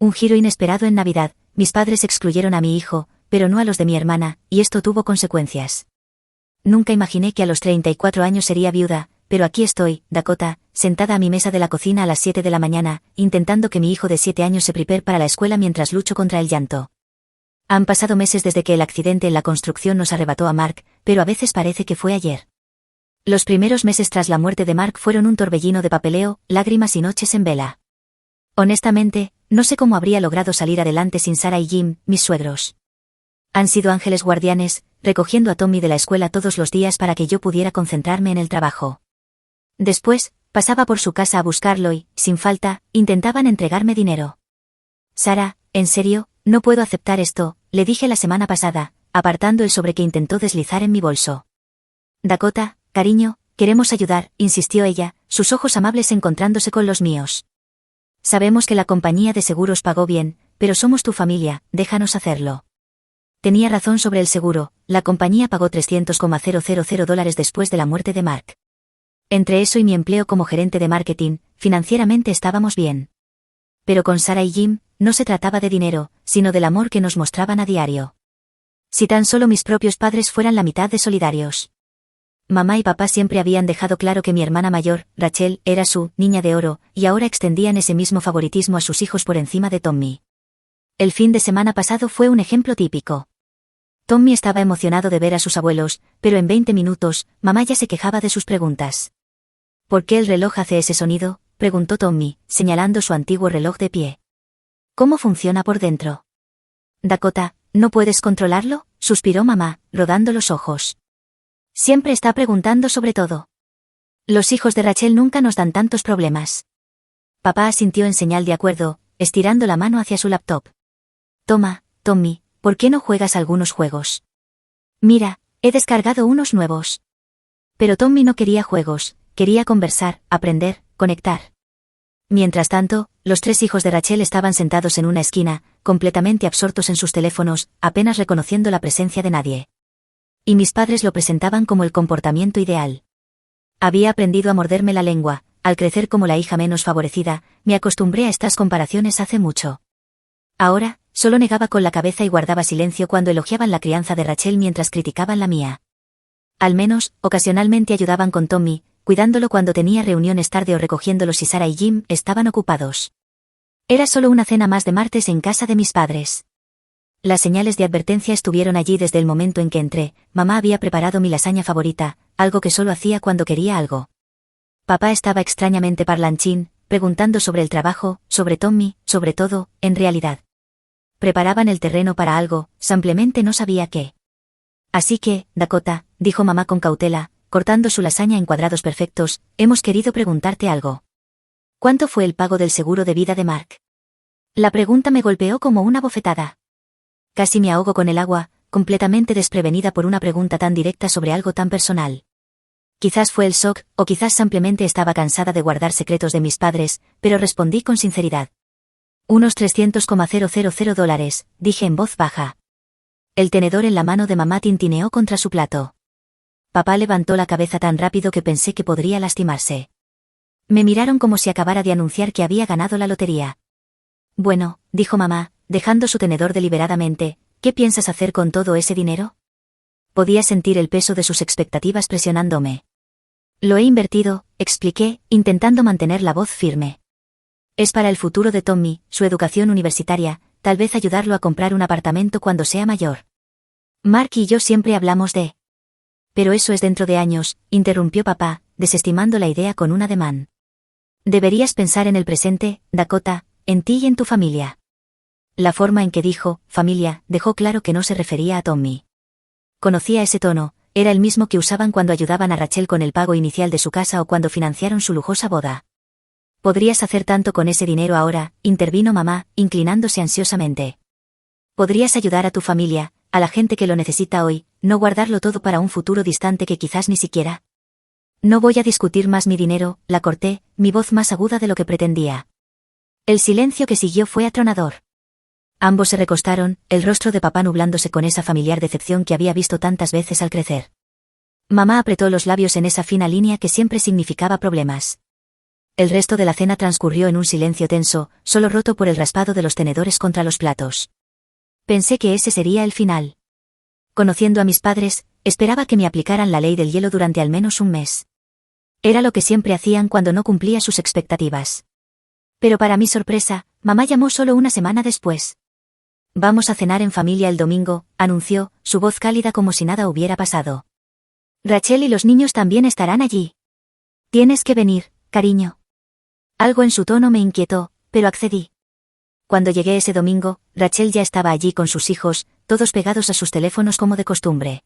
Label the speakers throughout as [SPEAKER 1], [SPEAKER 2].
[SPEAKER 1] Un giro inesperado en Navidad, mis padres excluyeron a mi hijo, pero no a los de mi hermana, y esto tuvo consecuencias. Nunca imaginé que a los 34 años sería viuda, pero aquí estoy, Dakota, sentada a mi mesa de la cocina a las 7 de la mañana, intentando que mi hijo de 7 años se prepare para la escuela mientras lucho contra el llanto. Han pasado meses desde que el accidente en la construcción nos arrebató a Mark, pero a veces parece que fue ayer. Los primeros meses tras la muerte de Mark fueron un torbellino de papeleo, lágrimas y noches en vela. Honestamente, no sé cómo habría logrado salir adelante sin Sarah y Jim, mis suegros. Han sido ángeles guardianes, recogiendo a Tommy de la escuela todos los días para que yo pudiera concentrarme en el trabajo. Después, pasaba por su casa a buscarlo y, sin falta, intentaban entregarme dinero. Sarah, en serio, no puedo aceptar esto, le dije la semana pasada, apartando el sobre que intentó deslizar en mi bolso. Dakota, cariño, queremos ayudar, insistió ella, sus ojos amables encontrándose con los míos. Sabemos que la compañía de seguros pagó bien, pero somos tu familia, déjanos hacerlo. Tenía razón sobre el seguro, la compañía pagó $300,000 después de la muerte de Mark. Entre eso y mi empleo como gerente de marketing, financieramente estábamos bien. Pero con Sarah y Jim, no se trataba de dinero, sino del amor que nos mostraban a diario. Si tan solo mis propios padres fueran la mitad de solidarios. Mamá y papá siempre habían dejado claro que mi hermana mayor, Rachel, era su niña de oro, y ahora extendían ese mismo favoritismo a sus hijos por encima de Tommy. El fin de semana pasado fue un ejemplo típico. Tommy estaba emocionado de ver a sus abuelos, pero en 20 minutos, mamá ya se quejaba de sus preguntas. ¿Por qué el reloj hace ese sonido?, preguntó Tommy, señalando su antiguo reloj de pie. ¿Cómo funciona por dentro? Dakota, ¿no puedes controlarlo?, suspiró mamá, rodando los ojos. Siempre está preguntando sobre todo. Los hijos de Rachel nunca nos dan tantos problemas. Papá asintió en señal de acuerdo, estirando la mano hacia su laptop. Toma, Tommy, ¿por qué no juegas algunos juegos? Mira, he descargado unos nuevos. Pero Tommy no quería juegos, quería conversar, aprender, conectar. Mientras tanto, los 3 hijos de Rachel estaban sentados en una esquina, completamente absortos en sus teléfonos, apenas reconociendo la presencia de nadie. Y mis padres lo presentaban como el comportamiento ideal. Había aprendido a morderme la lengua, al crecer como la hija menos favorecida, me acostumbré a estas comparaciones hace mucho. Ahora, solo negaba con la cabeza y guardaba silencio cuando elogiaban la crianza de Rachel mientras criticaban la mía. Al menos, ocasionalmente ayudaban con Tommy, cuidándolo cuando tenía reuniones tarde o recogiéndolo si Sarah y Jim estaban ocupados. Era solo una cena más de martes en casa de mis padres. Las señales de advertencia estuvieron allí desde el momento en que entré. Mamá había preparado mi lasaña favorita, algo que solo hacía cuando quería algo. Papá estaba extrañamente parlanchín, preguntando sobre el trabajo, sobre Tommy, sobre todo, en realidad. Preparaban el terreno para algo, simplemente no sabía qué. Así que, Dakota, dijo mamá con cautela, cortando su lasaña en cuadrados perfectos, hemos querido preguntarte algo. ¿Cuánto fue el pago del seguro de vida de Mark? La pregunta me golpeó como una bofetada. Casi me ahogo con el agua, completamente desprevenida por una pregunta tan directa sobre algo tan personal. Quizás fue el shock, o quizás simplemente estaba cansada de guardar secretos de mis padres, pero respondí con sinceridad. Unos $300,000, dije en voz baja. El tenedor en la mano de mamá tintineó contra su plato. Papá levantó la cabeza tan rápido que pensé que podría lastimarse. Me miraron como si acabara de anunciar que había ganado la lotería. Bueno, dijo mamá, dejando su tenedor deliberadamente, ¿qué piensas hacer con todo ese dinero? Podía sentir el peso de sus expectativas presionándome. Lo he invertido, expliqué, intentando mantener la voz firme. Es para el futuro de Tommy, su educación universitaria, tal vez ayudarlo a comprar un apartamento cuando sea mayor. Mark y yo siempre hablamos de... Pero eso es dentro de años, interrumpió papá, desestimando la idea con un ademán. Deberías pensar en el presente, Dakota, en ti y en tu familia. La forma en que dijo, familia, dejó claro que no se refería a Tommy. Conocía ese tono, era el mismo que usaban cuando ayudaban a Rachel con el pago inicial de su casa o cuando financiaron su lujosa boda. Podrías hacer tanto con ese dinero ahora, intervino mamá, inclinándose ansiosamente. Podrías ayudar a tu familia, a la gente que lo necesita hoy, no guardarlo todo para un futuro distante que quizás ni siquiera. No voy a discutir más mi dinero, la corté, mi voz más aguda de lo que pretendía. El silencio que siguió fue atronador. Ambos se recostaron, el rostro de papá nublándose con esa familiar decepción que había visto tantas veces al crecer. Mamá apretó los labios en esa fina línea que siempre significaba problemas. El resto de la cena transcurrió en un silencio tenso, solo roto por el raspado de los tenedores contra los platos. Pensé que ese sería el final. Conociendo a mis padres, esperaba que me aplicaran la ley del hielo durante al menos un mes. Era lo que siempre hacían cuando no cumplía sus expectativas. Pero para mi sorpresa, mamá llamó solo una semana después. Vamos a cenar en familia el domingo, anunció, su voz cálida como si nada hubiera pasado. Rachel y los niños también estarán allí. Tienes que venir, cariño. Algo en su tono me inquietó, pero accedí. Cuando llegué ese domingo, Rachel ya estaba allí con sus hijos, todos pegados a sus teléfonos como de costumbre.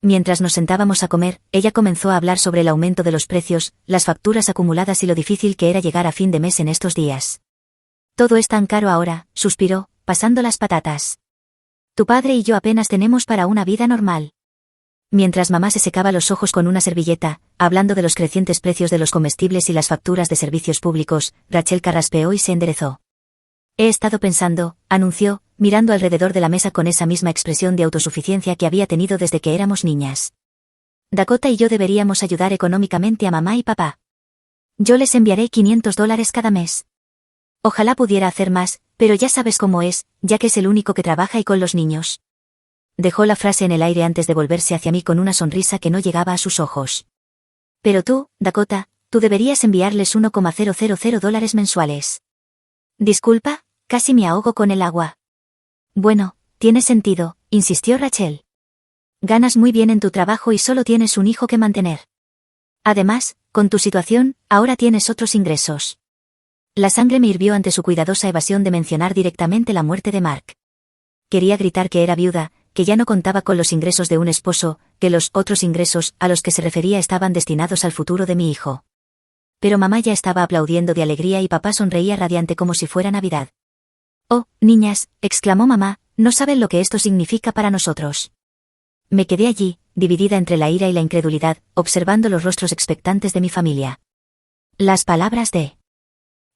[SPEAKER 1] Mientras nos sentábamos a comer, ella comenzó a hablar sobre el aumento de los precios, las facturas acumuladas y lo difícil que era llegar a fin de mes en estos días. Todo es tan caro ahora, suspiró, pasando las patatas. Tu padre y yo apenas tenemos para una vida normal. Mientras mamá se secaba los ojos con una servilleta, hablando de los crecientes precios de los comestibles y las facturas de servicios públicos, Rachel carraspeó y se enderezó. He estado pensando, anunció, mirando alrededor de la mesa con esa misma expresión de autosuficiencia que había tenido desde que éramos niñas. Dakota y yo deberíamos ayudar económicamente a mamá y papá. Yo les enviaré $500 cada mes. Ojalá pudiera hacer más, pero ya sabes cómo es, ya que es el único que trabaja y con los niños. Dejó la frase en el aire antes de volverse hacia mí con una sonrisa que no llegaba a sus ojos. Pero tú, Dakota, tú deberías enviarles $1,000 mensuales. Disculpa, casi me ahogo con el agua. Bueno, tiene sentido, insistió Rachel. Ganas muy bien en tu trabajo y solo tienes un hijo que mantener. Además, con tu situación, ahora tienes otros ingresos. La sangre me hirvió ante su cuidadosa evasión de mencionar directamente la muerte de Mark. Quería gritar que era viuda, que ya no contaba con los ingresos de un esposo, que los otros ingresos a los que se refería estaban destinados al futuro de mi hijo. Pero mamá ya estaba aplaudiendo de alegría y papá sonreía radiante como si fuera Navidad. Oh, niñas, exclamó mamá, no saben lo que esto significa para nosotros. Me quedé allí, dividida entre la ira y la incredulidad, observando los rostros expectantes de mi familia. Las palabras de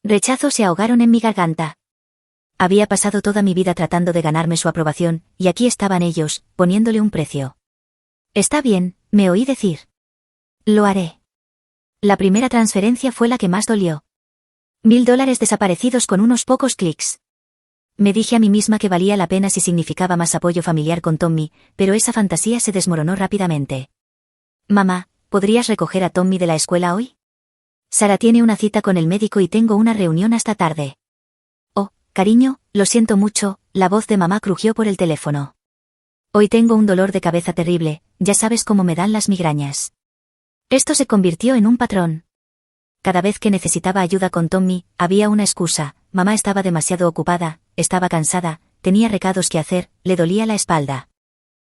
[SPEAKER 1] rechazo se ahogaron en mi garganta. Había pasado toda mi vida tratando de ganarme su aprobación, y aquí estaban ellos, poniéndole un precio. Está bien, me oí decir. Lo haré. La primera transferencia fue la que más dolió. $1000 desaparecidos con unos pocos clics. Me dije a mí misma que valía la pena si significaba más apoyo familiar con Tommy, pero esa fantasía se desmoronó rápidamente. Mamá, ¿podrías recoger a Tommy de la escuela hoy? Sara tiene una cita con el médico y tengo una reunión hasta tarde. Oh, cariño, lo siento mucho, la voz de mamá crujió por el teléfono. Hoy tengo un dolor de cabeza terrible, ya sabes cómo me dan las migrañas. Esto se convirtió en un patrón. Cada vez que necesitaba ayuda con Tommy, había una excusa, mamá estaba demasiado ocupada, estaba cansada, tenía recados que hacer, le dolía la espalda.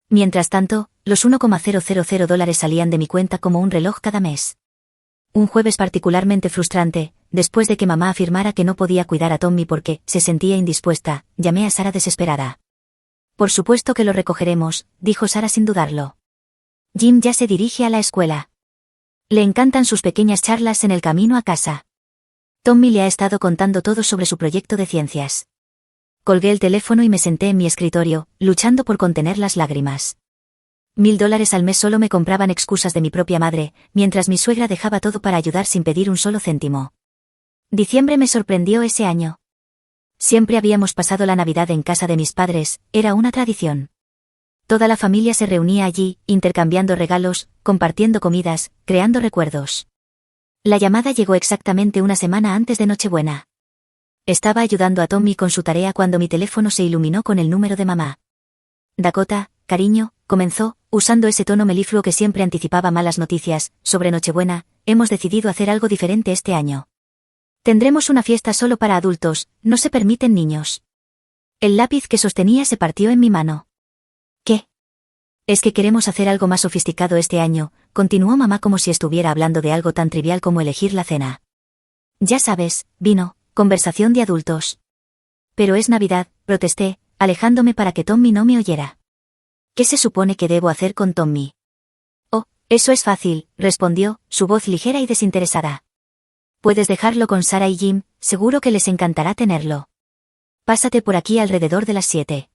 [SPEAKER 1] Mientras tanto, los $1,000 salían de mi cuenta como un reloj cada mes. Un jueves particularmente frustrante, después de que mamá afirmara que no podía cuidar a Tommy porque se sentía indispuesta, llamé a Sara desesperada. Por supuesto que lo recogeremos, dijo Sara sin dudarlo. Jim ya se dirige a la escuela. Le encantan sus pequeñas charlas en el camino a casa. Tommy le ha estado contando todo sobre su proyecto de ciencias. Colgué el teléfono y me senté en mi escritorio, luchando por contener las lágrimas. $1000 al mes solo me compraban excusas de mi propia madre, mientras mi suegra dejaba todo para ayudar sin pedir un solo céntimo. Diciembre me sorprendió ese año. Siempre habíamos pasado la Navidad en casa de mis padres, era una tradición. Toda la familia se reunía allí, intercambiando regalos, compartiendo comidas, creando recuerdos. La llamada llegó exactamente una semana antes de Nochebuena. Estaba ayudando a Tommy con su tarea cuando mi teléfono se iluminó con el número de mamá. Dakota, cariño, comenzó, usando ese tono melifluo que siempre anticipaba malas noticias, sobre Nochebuena, hemos decidido hacer algo diferente este año. Tendremos una fiesta solo para adultos, no se permiten niños. El lápiz que sostenía se partió en mi mano. ¿Qué? Es que queremos hacer algo más sofisticado este año, continuó mamá como si estuviera hablando de algo tan trivial como elegir la cena. Ya sabes, vino, conversación de adultos. Pero es Navidad, protesté, alejándome para que Tommy no me oyera. ¿Qué se supone que debo hacer con Tommy? Oh, eso es fácil, respondió, su voz ligera y desinteresada. Puedes dejarlo con Sara y Jim, seguro que les encantará tenerlo. Pásate por aquí alrededor de las 7.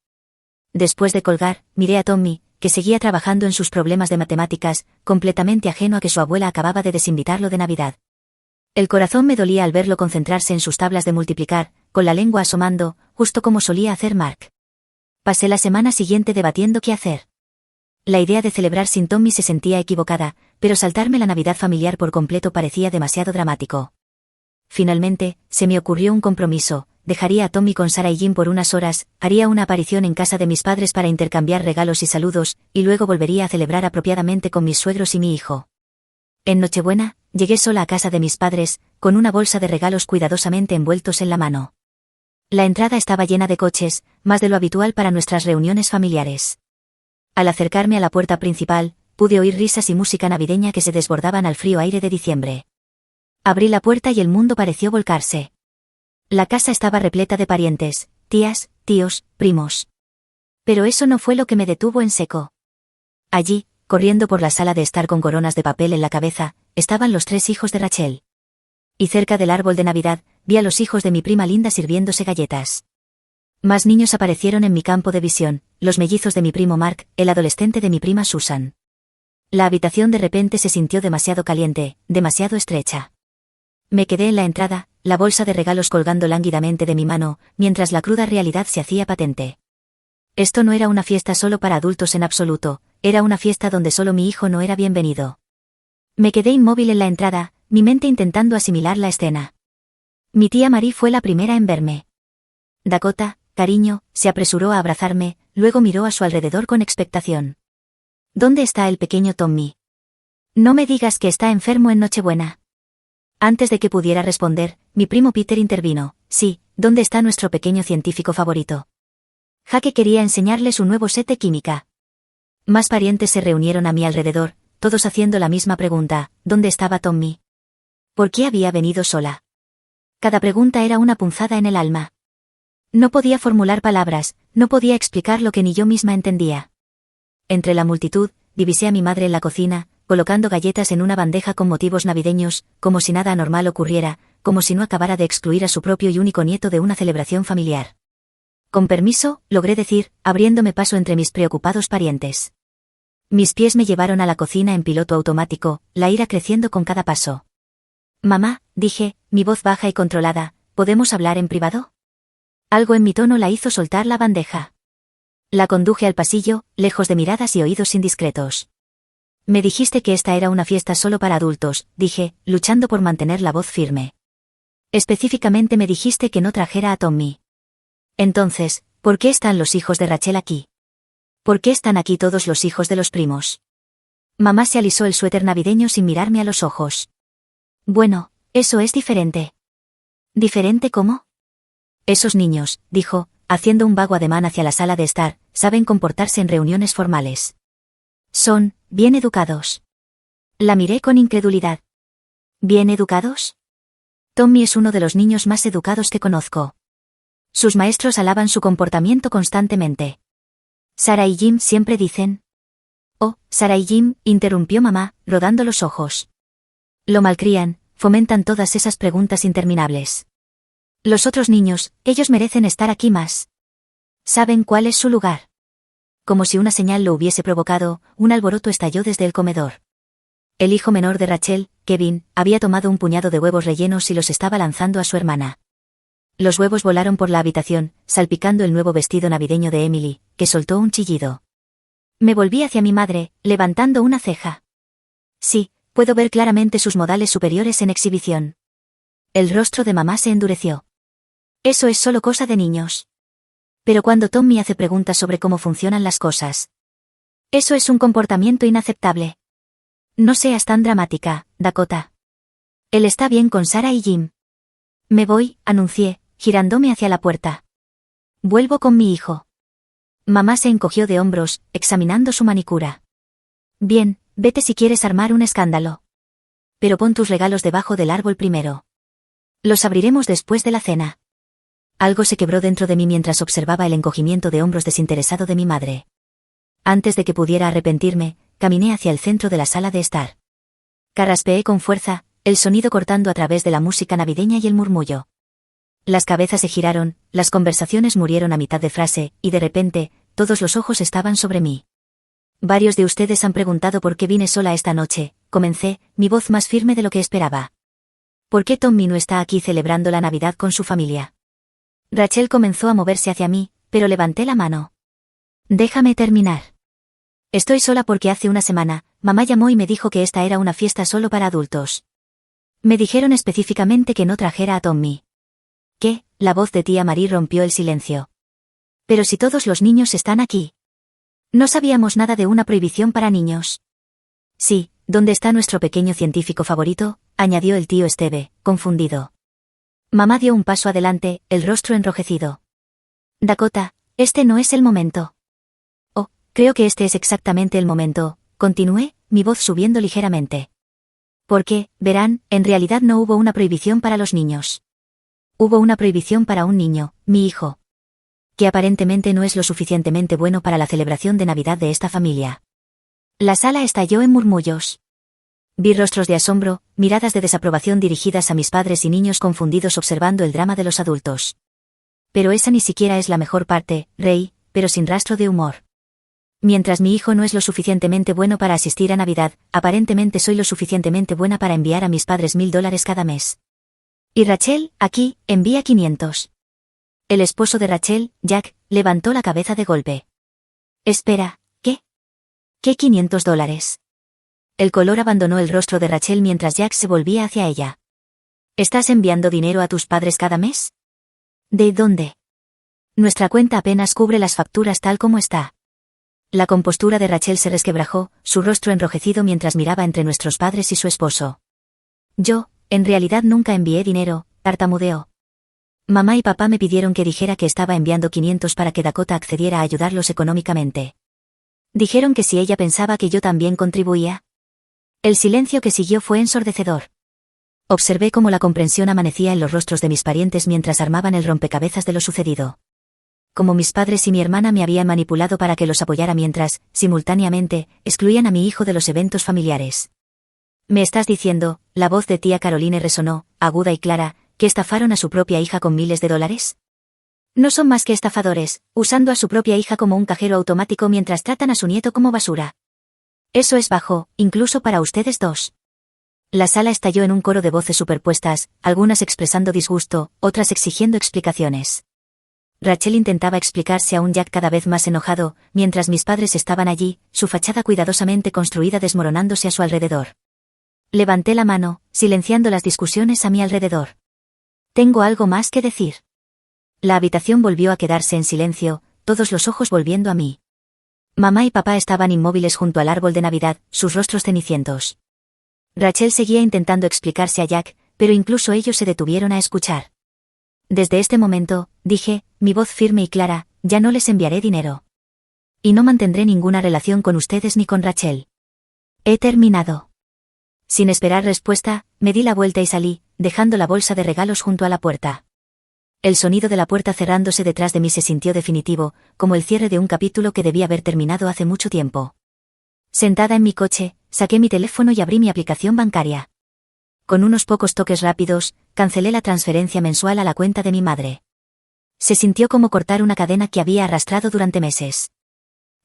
[SPEAKER 1] Después de colgar, miré a Tommy, que seguía trabajando en sus problemas de matemáticas, completamente ajeno a que su abuela acababa de desinvitarlo de Navidad. El corazón me dolía al verlo concentrarse en sus tablas de multiplicar, con la lengua asomando, justo como solía hacer Mark. Pasé la semana siguiente debatiendo qué hacer. La idea de celebrar sin Tommy se sentía equivocada, pero saltarme la Navidad familiar por completo parecía demasiado dramático. Finalmente, se me ocurrió un compromiso: dejaría a Tommy con Sarah y Jim por unas horas, haría una aparición en casa de mis padres para intercambiar regalos y saludos, y luego volvería a celebrar apropiadamente con mis suegros y mi hijo. En Nochebuena, llegué sola a casa de mis padres, con una bolsa de regalos cuidadosamente envueltos en la mano. La entrada estaba llena de coches, más de lo habitual para nuestras reuniones familiares. Al acercarme a la puerta principal, pude oír risas y música navideña que se desbordaban al frío aire de diciembre. Abrí la puerta y el mundo pareció volcarse. La casa estaba repleta de parientes, tías, tíos, primos. Pero eso no fue lo que me detuvo en seco. Allí, corriendo por la sala de estar con coronas de papel en la cabeza, estaban los 3 hijos de Rachel. Y cerca del árbol de Navidad, vi a los hijos de mi prima Linda sirviéndose galletas. Más niños aparecieron en mi campo de visión: los mellizos de mi primo Mark, el adolescente de mi prima Susan. La habitación de repente se sintió demasiado caliente, demasiado estrecha. Me quedé en la entrada, la bolsa de regalos colgando lánguidamente de mi mano, mientras la cruda realidad se hacía patente. Esto no era una fiesta solo para adultos en absoluto, era una fiesta donde solo mi hijo no era bienvenido. Me quedé inmóvil en la entrada, mi mente intentando asimilar la escena. Mi tía Marie fue la primera en verme. Dakota, cariño, se apresuró a abrazarme, luego miró a su alrededor con expectación. ¿Dónde está el pequeño Tommy? No me digas que está enfermo en Nochebuena. Antes de que pudiera responder, mi primo Peter intervino: sí, ¿dónde está nuestro pequeño científico favorito? Jake quería enseñarle su nuevo set de química. Más parientes se reunieron a mi alrededor, todos haciendo la misma pregunta: ¿dónde estaba Tommy? ¿Por qué había venido sola? Cada pregunta era una punzada en el alma. No podía formular palabras, no podía explicar lo que ni yo misma entendía. Entre la multitud, divisé a mi madre en la cocina, colocando galletas en una bandeja con motivos navideños, como si nada anormal ocurriera, como si no acabara de excluir a su propio y único nieto de una celebración familiar. Con permiso, logré decir, abriéndome paso entre mis preocupados parientes. Mis pies me llevaron a la cocina en piloto automático, la ira creciendo con cada paso. Mamá, dije, mi voz baja y controlada, ¿podemos hablar en privado? Algo en mi tono la hizo soltar la bandeja. La conduje al pasillo, lejos de miradas y oídos indiscretos. Me dijiste que esta era una fiesta solo para adultos, dije, luchando por mantener la voz firme. Específicamente me dijiste que no trajera a Tommy. Entonces, ¿por qué están los hijos de Rachel aquí? ¿Por qué están aquí todos los hijos de los primos? Mamá se alisó el suéter navideño sin mirarme a los ojos. Bueno, eso es diferente. ¿Diferente cómo? Esos niños, dijo, haciendo un vago ademán hacia la sala de estar, saben comportarse en reuniones formales. Son bien educados. La miré con incredulidad. ¿Bien educados? Tommy es uno de los niños más educados que conozco. Sus maestros alaban su comportamiento constantemente. Sarah y Jim siempre dicen. Oh, Sarah y Jim, interrumpió mamá, rodando los ojos. Lo malcrían, fomentan todas esas preguntas interminables. Los otros niños, ellos merecen estar aquí más. ¿Saben cuál es su lugar? Como si una señal lo hubiese provocado, un alboroto estalló desde el comedor. El hijo menor de Rachel, Kevin, había tomado un puñado de huevos rellenos y los estaba lanzando a su hermana. Los huevos volaron por la habitación, salpicando el nuevo vestido navideño de Emily, que soltó un chillido. Me volví hacia mi madre, levantando una ceja. Sí, puedo ver claramente sus modales superiores en exhibición. El rostro de mamá se endureció. Eso es solo cosa de niños. Pero cuando Tommy hace preguntas sobre cómo funcionan las cosas. Eso es un comportamiento inaceptable. No seas tan dramática, Dakota. Él está bien con Sarah y Jim. Me voy, anuncié, girándome hacia la puerta. Vuelvo con mi hijo. Mamá se encogió de hombros, examinando su manicura. Bien, vete si quieres armar un escándalo. Pero pon tus regalos debajo del árbol primero. Los abriremos después de la cena. Algo se quebró dentro de mí mientras observaba el encogimiento de hombros desinteresado de mi madre. Antes de que pudiera arrepentirme, caminé hacia el centro de la sala de estar. Carraspeé con fuerza, el sonido cortando a través de la música navideña y el murmullo. Las cabezas se giraron, las conversaciones murieron a mitad de frase, y de repente, todos los ojos estaban sobre mí. Varios de ustedes han preguntado por qué vine sola esta noche, comencé, mi voz más firme de lo que esperaba. ¿Por qué Tommy no está aquí celebrando la Navidad con su familia? Rachel comenzó a moverse hacia mí, pero levanté la mano. Déjame terminar. Estoy sola porque hace una semana, mamá llamó y me dijo que esta era una fiesta solo para adultos. Me dijeron específicamente que no trajera a Tommy. ¿Qué? La voz de tía Marie rompió el silencio. Pero si todos los niños están aquí. No sabíamos nada de una prohibición para niños. Sí, ¿dónde está nuestro pequeño científico favorito?, añadió el tío Steve, confundido. Mamá dio un paso adelante, el rostro enrojecido. Dakota, este no es el momento. Oh, creo que este es exactamente el momento, continué, mi voz subiendo ligeramente. Porque, verán, en realidad no hubo una prohibición para los niños. Hubo una prohibición para un niño, mi hijo. Que aparentemente no es lo suficientemente bueno para la celebración de Navidad de esta familia. La sala estalló en murmullos. Vi rostros de asombro, miradas de desaprobación dirigidas a mis padres y niños confundidos observando el drama de los adultos. Pero esa ni siquiera es la mejor parte, reí, pero sin rastro de humor. Mientras mi hijo no es lo suficientemente bueno para asistir a Navidad, aparentemente soy lo suficientemente buena para enviar a mis padres $1000 cada mes. Y Rachel, aquí, envía 500. El esposo de Rachel, Jack, levantó la cabeza de golpe. Espera, ¿qué? ¿Qué $500? El color abandonó el rostro de Rachel mientras Jack se volvía hacia ella. ¿Estás enviando dinero a tus padres cada mes? ¿De dónde? Nuestra cuenta apenas cubre las facturas tal como está. La compostura de Rachel se resquebrajó, su rostro enrojecido mientras miraba entre nuestros padres y su esposo. Yo, en realidad nunca envié dinero, tartamudeó. Mamá y papá me pidieron que dijera que estaba enviando 500 para que Dakota accediera a ayudarlos económicamente. Dijeron que si ella pensaba que yo también contribuía. El silencio que siguió fue ensordecedor. Observé cómo la comprensión amanecía en los rostros de mis parientes mientras armaban el rompecabezas de lo sucedido. Como mis padres y mi hermana me habían manipulado para que los apoyara mientras, simultáneamente, excluían a mi hijo de los eventos familiares. ¿Me estás diciendo? La voz de tía Caroline resonó, aguda y clara, ¿que estafaron a su propia hija con miles de dólares? No son más que estafadores, usando a su propia hija como un cajero automático mientras tratan a su nieto como basura. Eso es bajo, incluso para ustedes dos. La sala estalló en un coro de voces superpuestas, algunas expresando disgusto, otras exigiendo explicaciones. Rachel intentaba explicarse a un Jack cada vez más enojado, mientras mis padres estaban allí, su fachada cuidadosamente construida desmoronándose a su alrededor. Levanté la mano, silenciando las discusiones a mi alrededor. Tengo algo más que decir. La habitación volvió a quedarse en silencio, todos los ojos volviendo a mí. Mamá y papá estaban inmóviles junto al árbol de Navidad, sus rostros cenicientos. Rachel seguía intentando explicarse a Jack, pero incluso ellos se detuvieron a escuchar. Desde este momento, dije, mi voz firme y clara, ya no les enviaré dinero. Y no mantendré ninguna relación con ustedes ni con Rachel. He terminado. Sin esperar respuesta, me di la vuelta y salí, dejando la bolsa de regalos junto a la puerta. El sonido de la puerta cerrándose detrás de mí se sintió definitivo, como el cierre de un capítulo que debía haber terminado hace mucho tiempo. Sentada en mi coche, saqué mi teléfono y abrí mi aplicación bancaria. Con unos pocos toques rápidos, cancelé la transferencia mensual a la cuenta de mi madre. Se sintió como cortar una cadena que había arrastrado durante meses.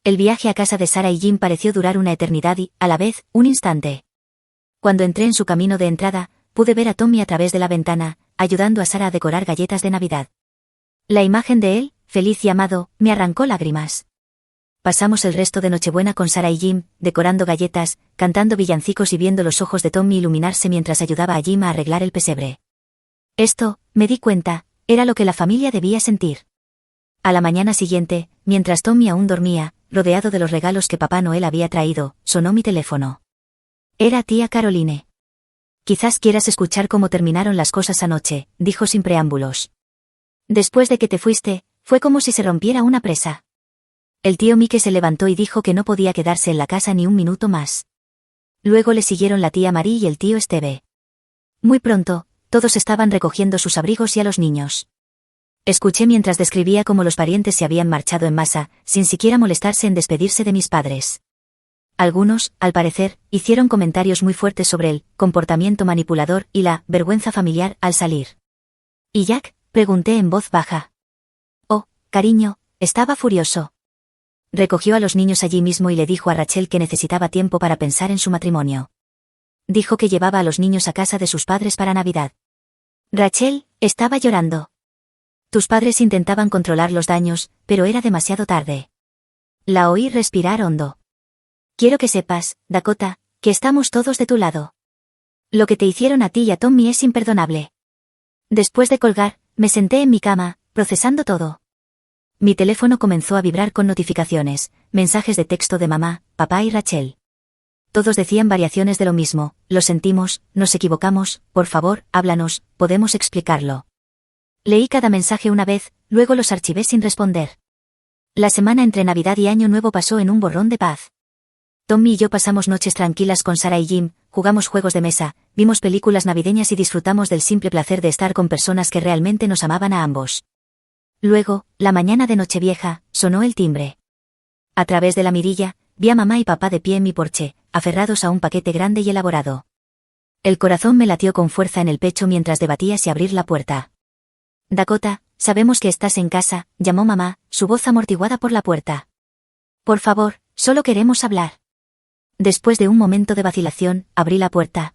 [SPEAKER 1] El viaje a casa de Sarah y Jim pareció durar una eternidad y, a la vez, un instante. Cuando entré en su camino de entrada, pude ver a Tommy a través de la ventana, ayudando a Sarah a decorar galletas de Navidad. La imagen de él, feliz y amado, me arrancó lágrimas. Pasamos el resto de Nochebuena con Sarah y Jim, decorando galletas, cantando villancicos y viendo los ojos de Tommy iluminarse mientras ayudaba a Jim a arreglar el pesebre. Esto, me di cuenta, era lo que la familia debía sentir. A la mañana siguiente, mientras Tommy aún dormía, rodeado de los regalos que Papá Noel había traído, sonó mi teléfono. Era tía Caroline. Quizás quieras escuchar cómo terminaron las cosas anoche, dijo sin preámbulos. Después de que te fuiste, fue como si se rompiera una presa. El tío Mike se levantó y dijo que no podía quedarse en la casa ni un minuto más. Luego le siguieron la tía Marie y el tío Steve. Muy pronto, todos estaban recogiendo sus abrigos y a los niños. Escuché mientras describía cómo los parientes se habían marchado en masa, sin siquiera molestarse en despedirse de mis padres. Algunos, al parecer, hicieron comentarios muy fuertes sobre el comportamiento manipulador y la vergüenza familiar al salir. ¿Y Jack?, pregunté en voz baja. Oh, cariño, estaba furioso. Recogió a los niños allí mismo y le dijo a Rachel que necesitaba tiempo para pensar en su matrimonio. Dijo que llevaba a los niños a casa de sus padres para Navidad. Rachel, estaba llorando. Tus padres intentaban controlar los daños, pero era demasiado tarde. La oí respirar hondo. Quiero que sepas, Dakota, que estamos todos de tu lado. Lo que te hicieron a ti y a Tommy es imperdonable. Después de colgar, me senté en mi cama, procesando todo. Mi teléfono comenzó a vibrar con notificaciones, mensajes de texto de mamá, papá y Rachel. Todos decían variaciones de lo mismo: lo sentimos, nos equivocamos, por favor, háblanos, podemos explicarlo. Leí cada mensaje una vez, luego los archivé sin responder. La semana entre Navidad y Año Nuevo pasó en un borrón de paz. Tommy y yo pasamos noches tranquilas con Sarah y Jim, jugamos juegos de mesa, vimos películas navideñas y disfrutamos del simple placer de estar con personas que realmente nos amaban a ambos. Luego, la mañana de Nochevieja, sonó el timbre. A través de la mirilla, vi a mamá y papá de pie en mi porche, aferrados a un paquete grande y elaborado. El corazón me latió con fuerza en el pecho mientras debatía si abrir la puerta. Dakota, sabemos que estás en casa, llamó mamá, su voz amortiguada por la puerta. Por favor, solo queremos hablar. Después de un momento de vacilación, abrí la puerta.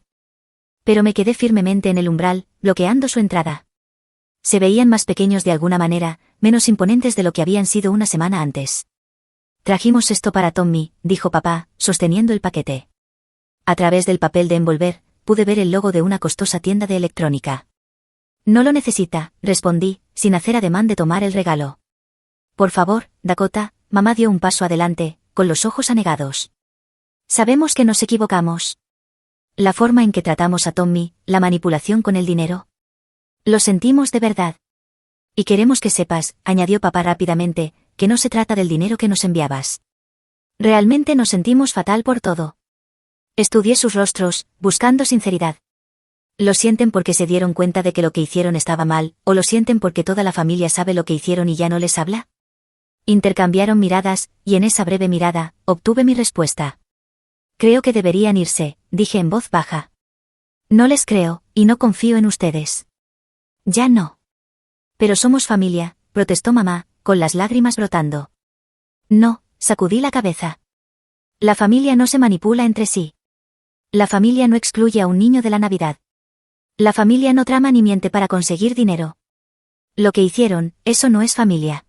[SPEAKER 1] Pero me quedé firmemente en el umbral, bloqueando su entrada. Se veían más pequeños de alguna manera, menos imponentes de lo que habían sido una semana antes. Trajimos esto para Tommy, dijo papá, sosteniendo el paquete. A través del papel de envolver, pude ver el logo de una costosa tienda de electrónica. No lo necesita, respondí, sin hacer ademán de tomar el regalo. Por favor, Dakota, mamá dio un paso adelante, con los ojos anegados. Sabemos que nos equivocamos. La forma en que tratamos a Tommy, la manipulación con el dinero. Lo sentimos de verdad. Y queremos que sepas, añadió papá rápidamente, que no se trata del dinero que nos enviabas. Realmente nos sentimos fatal por todo. Estudié sus rostros, buscando sinceridad. ¿Lo sienten porque se dieron cuenta de que lo que hicieron estaba mal, o lo sienten porque toda la familia sabe lo que hicieron y ya no les habla? Intercambiaron miradas, y en esa breve mirada, obtuve mi respuesta. Creo que deberían irse, dije en voz baja. No les creo, y no confío en ustedes. Ya no. Pero somos familia, protestó mamá, con las lágrimas brotando. No, sacudí la cabeza. La familia no se manipula entre sí. La familia no excluye a un niño de la Navidad. La familia no trama ni miente para conseguir dinero. Lo que hicieron, eso no es familia.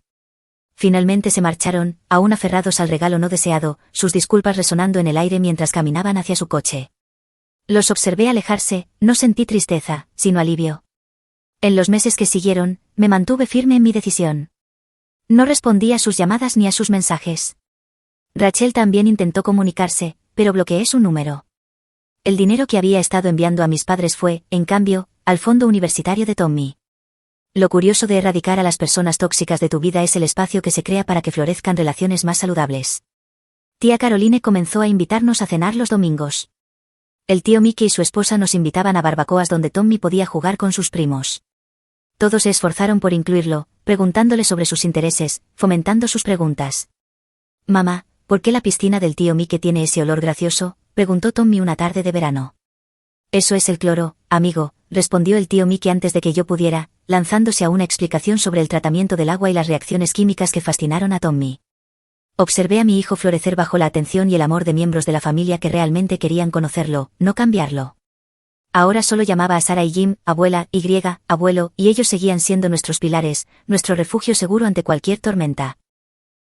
[SPEAKER 1] Finalmente se marcharon, aún aferrados al regalo no deseado, sus disculpas resonando en el aire mientras caminaban hacia su coche. Los observé alejarse, no sentí tristeza, sino alivio. En los meses que siguieron, me mantuve firme en mi decisión. No respondí a sus llamadas ni a sus mensajes. Rachel también intentó comunicarse, pero bloqueé su número. El dinero que había estado enviando a mis padres fue, en cambio, al fondo universitario de Tommy. Lo curioso de erradicar a las personas tóxicas de tu vida es el espacio que se crea para que florezcan relaciones más saludables. Tía Caroline comenzó a invitarnos a cenar los domingos. El tío Mickey y su esposa nos invitaban a barbacoas donde Tommy podía jugar con sus primos. Todos se esforzaron por incluirlo, preguntándole sobre sus intereses, fomentando sus preguntas. Mamá, ¿por qué la piscina del tío Mickey tiene ese olor gracioso?, preguntó Tommy una tarde de verano. Eso es el cloro, amigo, respondió el tío Mickey antes de que yo pudiera, lanzándose a una explicación sobre el tratamiento del agua y las reacciones químicas que fascinaron a Tommy. Observé a mi hijo florecer bajo la atención y el amor de miembros de la familia que realmente querían conocerlo, no cambiarlo. Ahora solo llamaba a Sarah y Jim, abuela, abuelo, y ellos seguían siendo nuestros pilares, nuestro refugio seguro ante cualquier tormenta.